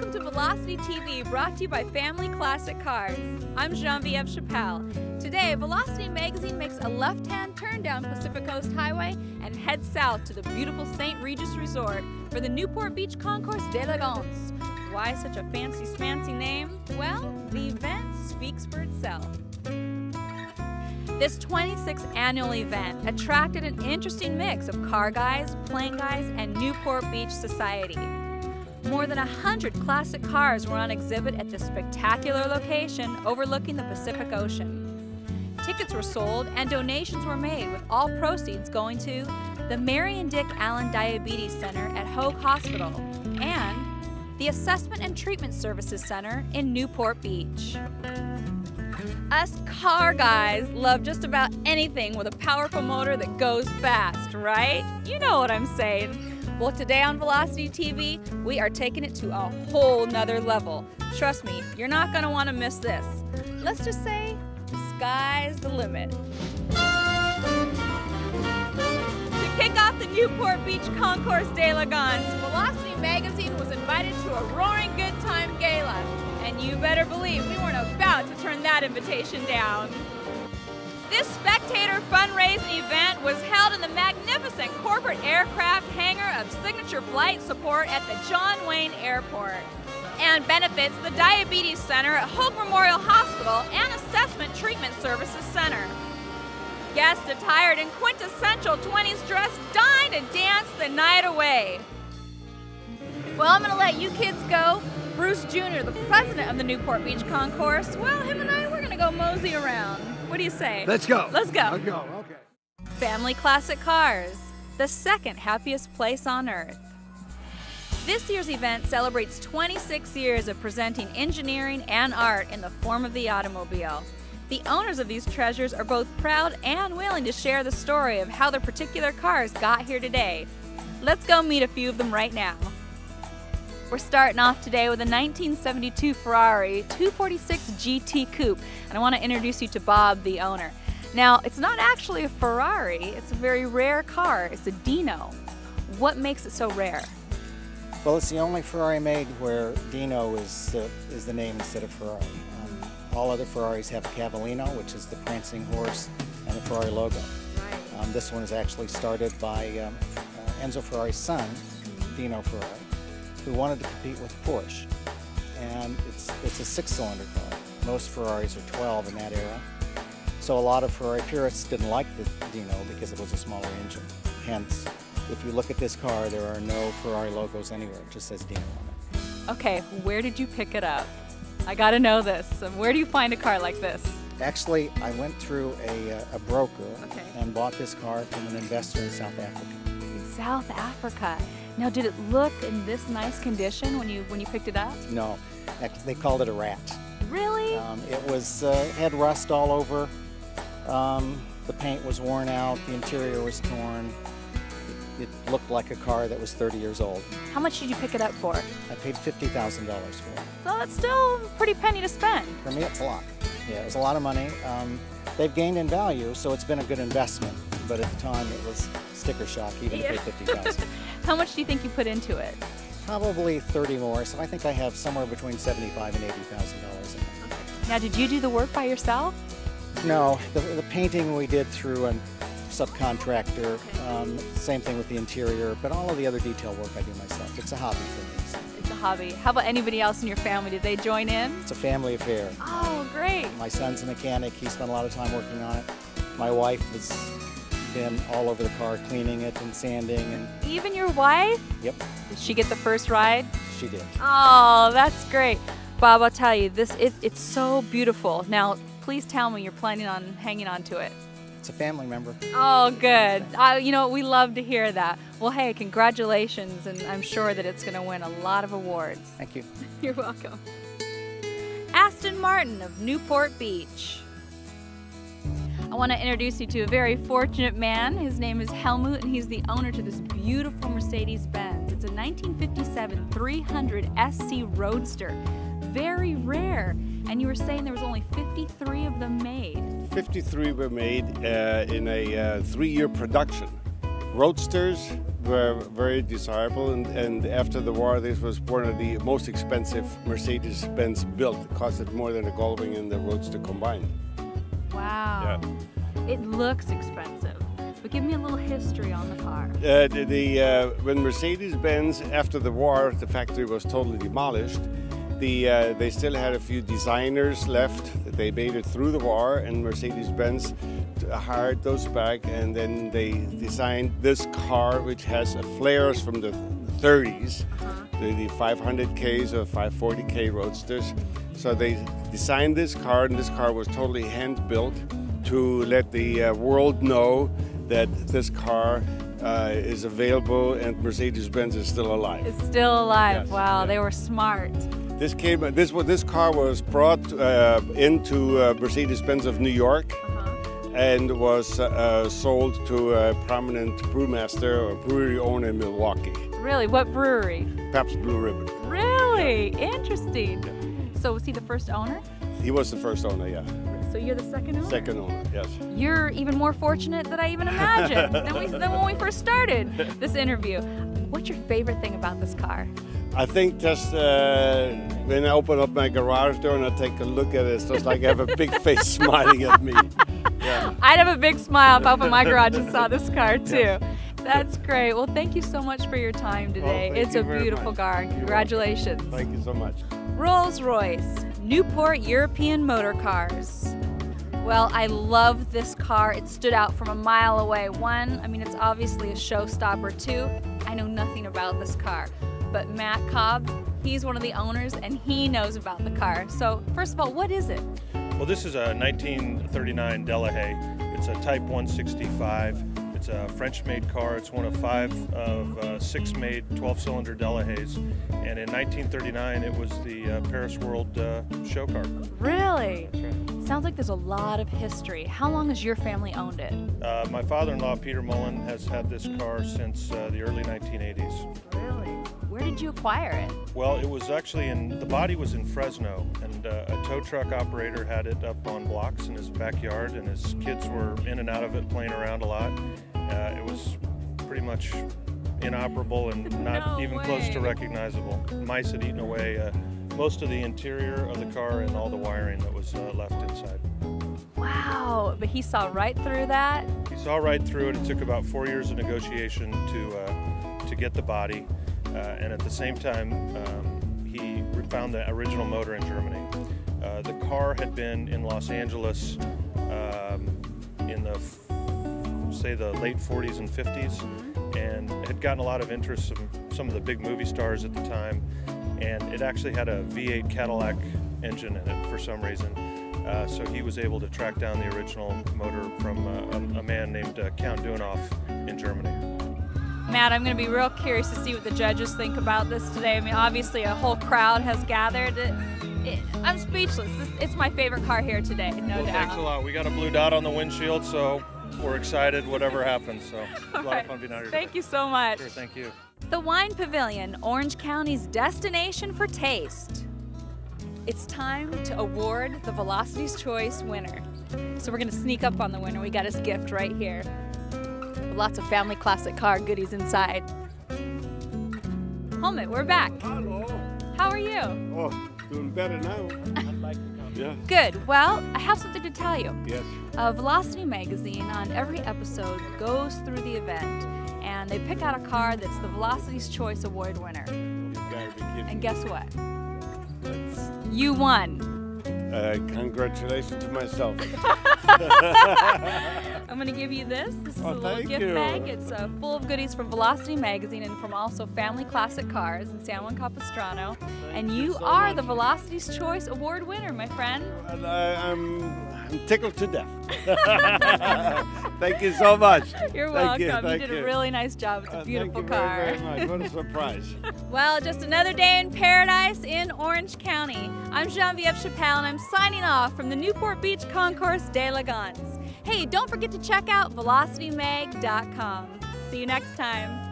welcome to Velocity TV, brought to you by Family Classic Cars. I'm Genevieve Chappelle. Today, Velocity Magazine makes a left-hand turn down Pacific Coast Highway and heads south to the beautiful St. Regis Resort for the Newport Beach Concourse d'Elegance. Why such a fancy-smancy name? Well, the event speaks for itself. This 26th annual event attracted an interesting mix of car guys, plane guys, and Newport Beach society. More than 100 classic cars were on exhibit at this spectacular location overlooking the Pacific Ocean. Tickets were sold and donations were made, with all proceeds going to the Mary and Dick Allen Diabetes Center at Hoag Hospital and the Assessment and Treatment Services Center in Newport Beach. Us car guys love just about anything with a powerful motor that goes fast, right? You know what I'm saying. Well, today on Velocity TV, we are taking it to a whole nother level. Trust me, you're not going to want to miss this. Let's just say, the sky's the limit. To kick off the Newport Beach Concourse d'Elegance, Velocity Magazine was invited to a roaring good time gala. And you better believe we weren't about to turn that invitation down. This spectator fundraising event was held in the magnificent corporate aircraft hangar of Signature Flight Support at the John Wayne Airport and benefits the Diabetes Center at Hoag Memorial Hospital and Assessment Treatment Services Center. Guests attired in quintessential 20s dress dined and danced the night away. Well, I'm going to let you kids go. Bruce Jr., the president of the Newport Beach Concourse, well, him and I, we're going to go mosey around. What do you say? Let's go. Let's go. Let's go, okay. Family Classic Cars, the second happiest place on earth. This year's event celebrates 26 years of presenting engineering and art in the form of the automobile. The owners of these treasures are both proud and willing to share the story of how their particular cars got here today. Let's go meet a few of them right now. We're starting off today with a 1972 Ferrari 246 GT Coupe, and I want to introduce you to Bob, the owner. Now, it's not actually a Ferrari, it's a very rare car. It's a Dino. What makes it so rare? Well, it's the only Ferrari made where Dino is the name instead of Ferrari. All other Ferraris have Cavallino, which is the prancing horse, and the Ferrari logo. Right. This one is actually started by Enzo Ferrari's son, Dino Ferrari, who wanted to compete with Porsche. And it's a 6-cylinder car. Most Ferraris are 12 in that era. So a lot of Ferrari purists didn't like the Dino because it was a smaller engine. Hence, if you look at this car, there are no Ferrari logos anywhere. It just says Dino on it. Okay, where did you pick it up? I gotta know this. Where do you find a car like this? Actually, I went through a broker okay. and bought this car from an investor in South Africa. In South Africa? Now, did it look in this nice condition when you picked it up? No, they called it a rat. Really? It was had rust all over. The paint was worn out. The interior was torn. It looked like a car that was 30 years old. How much did you pick it up for? I paid $50,000 for it. So that's still a pretty penny to spend. For me, it's a lot. Yeah, it was a lot of money. They've gained in value, so it's been a good investment. But at the time, it was sticker shock, even to pay $50,000. How much do you think you put into it? Probably 30 more. So I think I have somewhere between $75,000 and $80,000 in it. Now, did you do the work by yourself? No, the painting we did through a subcontractor. Same thing with the interior, but all of the other detail work I do myself. It's a hobby for me. So. It's a hobby. How about anybody else in your family? Did they join in? It's a family affair. Oh, great. My son's a mechanic. He spent a lot of time working on it. My wife has been all over the car cleaning it and sanding. And even your wife? Yep. Did she get the first ride? She did. Oh, that's great. Bob, I'll tell you, it's so beautiful. Now, please tell me you're planning on hanging on to it. It's a family member. Oh, good. You know, we love to hear that. Well, hey, congratulations, and I'm sure that it's going to win a lot of awards. Thank you. You're welcome. Aston Martin of Newport Beach. I want to introduce you to a very fortunate man. His name is Helmut, and he's the owner to this beautiful Mercedes-Benz. It's a 1957 300 SC Roadster. Very rare. And you were saying there was only 53 of them made. 53 were made in a 3-year production. Roadsters were very desirable, and after the war, this was one of the most expensive Mercedes-Benz built. It costed more than the Gullwing and the Roadster combined. Wow. Yeah. It looks expensive, but give me a little history on the car. When Mercedes-Benz, after the war, the factory was totally demolished. They still had a few designers left. They made it through the war, and Mercedes-Benz hired those back, and then they designed this car, which has flares from the 30s, the 500Ks or 540K Roadsters. So they designed this car, and this car was totally hand-built to let the world know that this car is available and Mercedes-Benz is still alive. It's still alive. Yes, Wow, yeah. They were smart. This car was brought into Mercedes-Benz of New York and was sold to a prominent brewmaster or brewery owner in Milwaukee. Really? What brewery? Pabst Blue Ribbon. Really? Interesting. So was he the first owner? He was the first owner, yeah. So you're the second owner? Second owner, yes. You're even more fortunate than I even imagined than when we first started this interview. What's your favorite thing about this car? I think just when I open up my garage door and I take a look at it, it's just like I have a big face smiling at me. Yeah. I'd have a big smile if I opened my garage and saw this car too. That's great. Well, thank you so much for your time today. Thank It's you a very beautiful much. car. Congratulations. Thank you so much. Rolls-Royce, Newport European Motor Cars. Well, I love this car. It stood out from a mile away. One, I mean, it's obviously a showstopper. Two, I know nothing about this car. But Matt Cobb, he's one of the owners and he knows about the car. So first of all, what is it? Well, this is a 1939 Delahaye. It's a Type 165. It's a French-made car. It's one of 5 of 6 made 12-cylinder Delahayes. And in 1939, it was the Paris World show car. Really? That's right. Sounds like there's a lot of history. How long has your family owned it? My father-in-law, Peter Mullen, has had this car since the early 1980s. Really? Where did you acquire it? Well, it was actually the body was in Fresno, and a tow truck operator had it up on blocks in his backyard, and his kids were in and out of it playing around a lot. It was pretty much inoperable and not No even close to way. recognizable. Mice had eaten away most of the interior of the car and all the wiring that was left inside. Wow, but he saw right through that. He saw right through it. It took about 4 years of negotiation to get the body, and at the same time, he found the original motor in Germany. The car had been in Los Angeles in the late 40s and 50s, and had gotten a lot of interest from some of the big movie stars at the time, and it actually had a V8 Cadillac engine in it for some reason. So he was able to track down the original motor from a man named Count Dunoff in Germany. Matt, I'm going to be real curious to see what the judges think about this today. I mean, obviously a whole crowd has gathered. I'm speechless. It's my favorite car here today, no Well, doubt. thanks a lot. We got a blue dot on the windshield, so we're excited whatever happens. So a lot of fun being out here. Thank you so much. Sure, thank you. The Wine Pavilion, Orange County's destination for taste. It's time to award the Velocity's Choice winner. So we're gonna sneak up on the winner. We got his gift right here. Lots of family classic car goodies inside. Helmut, we're back. Hello. How are you? Oh, doing better now. Yeah. Good. Well, I have something to tell you. Yes. Velocity magazine on every episode goes through the event and they pick out a car that's the Velocity's Choice Award winner. You gotta be kidding. And guess what? You won. Congratulations to myself. I'm going to give you this. This is Oh, a little thank gift you. bag. It's full of goodies from Velocity magazine and from also Family Classic Cars in San Juan Capistrano. And you so are much. the Velocity's Choice Award winner, my friend. And I'm tickled to death. Thank you so much. You're Thank welcome. you, thank did a you. really nice job. It's a beautiful Thank you car. very, very much. What a surprise. Well, just another day in paradise in Orange County. I'm Genevieve Chappelle, and I'm signing off from the Newport Beach Concourse de Elegance. Hey, don't forget to check out velocitymag.com. See you next time.